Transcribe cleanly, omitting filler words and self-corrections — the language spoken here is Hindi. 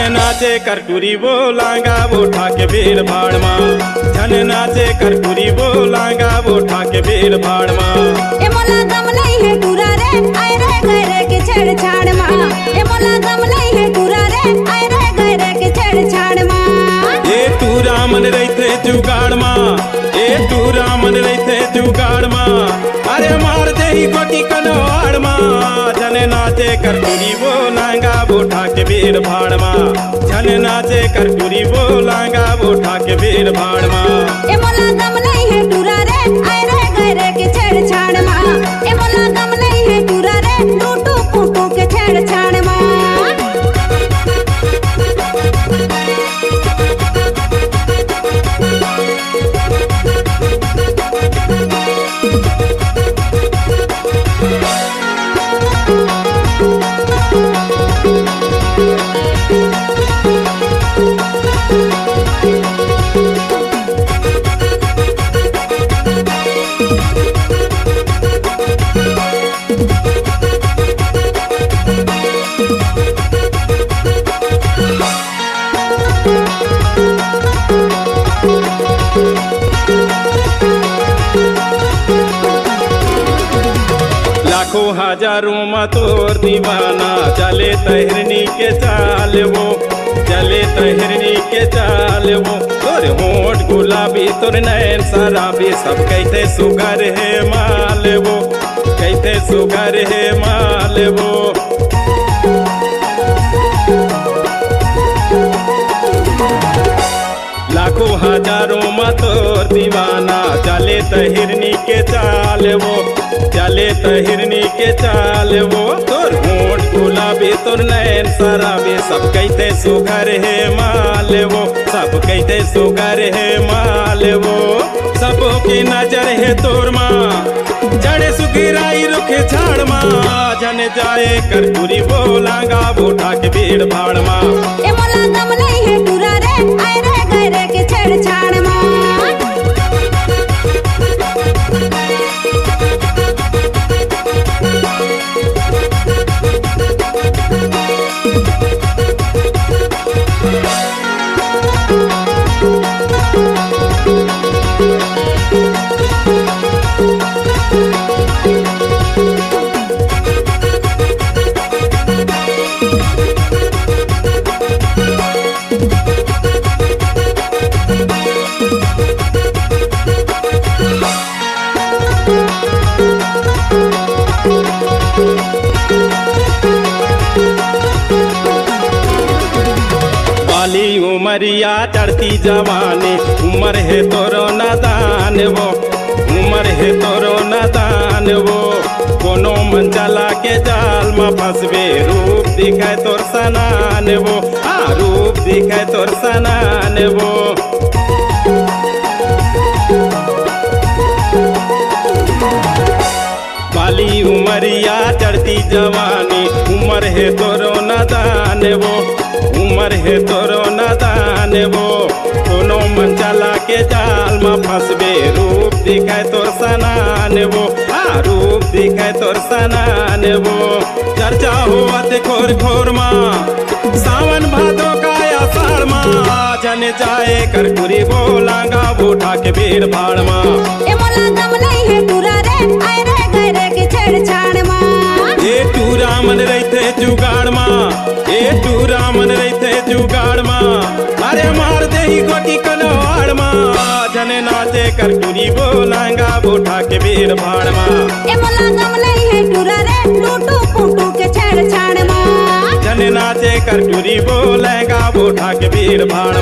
नाचे करटूरी बोलांगा वो ठाके भीड़ भाड़ माँ। झन नाचे करटूरी बोलांगा वो ठाके भीड़ भाड़ माँ। ए मोला दम नहीं है टूरा रे आए रे गए रे के छेड़छाड़ माँ। ए मोला दम नहीं है टूरा रे आए रे गए रे के छेड़छाड़ माँ। ए टूरा मन रहते जुगाड़ माँ। ए टूरा मन रहते जुगाड़ माँ। अरे मार दे ही गोटी कनवाड़ माँ। झन नाचे करटूरी बोलांगा वो ठाके भीड़ भाड़ माँ। झन नाचे करटूरी बोलांगा वो ठाके भीड़ भाड़ माँ। ए मोला दम नहीं है टूरा रे आए रे गए रे के छेड़छाड़ माँ। ए मोला दम नहीं है टूरा रे टूटू फूटू के छेड़छाड़ माँ। लाखों हजारों में तोर दीवाना चले तहरनी के चाल वो। चले तहरनी के चाल वो। तोर होंठ गुलाबी तोर नैन शराबी सब कहते सुगर है माल वो। कहते सुगर है माल वो। लाखों हजारों में तोर दीवाना चले तहिरनी के चाल वो। चले तहिरनी के चाल वो। तोर होंठ गुलाबी तोर नैन शराबी सब कहते सुगर है माल वो। सब कहते सुगर है माल वो। सबों की नजर है तोर माँ। जड़े सुगिराई रुखे झाड़ माँ। जन जाए करटूरी बोलांगा वो ठाके भीड़ भाड़ माँ। ए मोला दम नहीं है टूरा रे आए रे गए रे के छेड़छाड़ माँ। उमरिया चढ़ती जवानी उम्र है तोरो नादान वो। उम्र है तोरो नादान वो। कोनो मन चला के जाल में फंसबे रूप दिखाए तोर सनान वो। रूप दिखाए तोर सनान वो। बाली उमरिया चढ़ती जवानी उम्र है तोरो नादान वो। उम्र है तोरो नादान वो। कोनो मन चला के जाल में फंसबे रूप दिखाए तोर सनान वो। रूप दिखाए तोर सनान वो। चर्चा हुआ ते खोर खोर माँ। सावन भादो का आषाढ़ माँ। जन जाए करटूरी बोलांगा वो ठाके भीड़ भाड़ माँ। ए मोला दम नहीं है टूरा रे आए रे गए रे के छेड़छाड़ माँ। ए टूरा मन रहते जुगाड़ माँ। ए टूरा मन रहते जुगाड़ माँ। अरे मार दे ही गोटी कनवाड़ माँ। जन नाचे करटूरी बोलांगा वो ठाके भीड़ भाड़ माँ। ए मोला दम नहीं है टूरा रे टूटू फूटू के छेड़छाड़ माँ। जन नाचे करटूरी बोलेगा वो ठाके भीड़ भाड़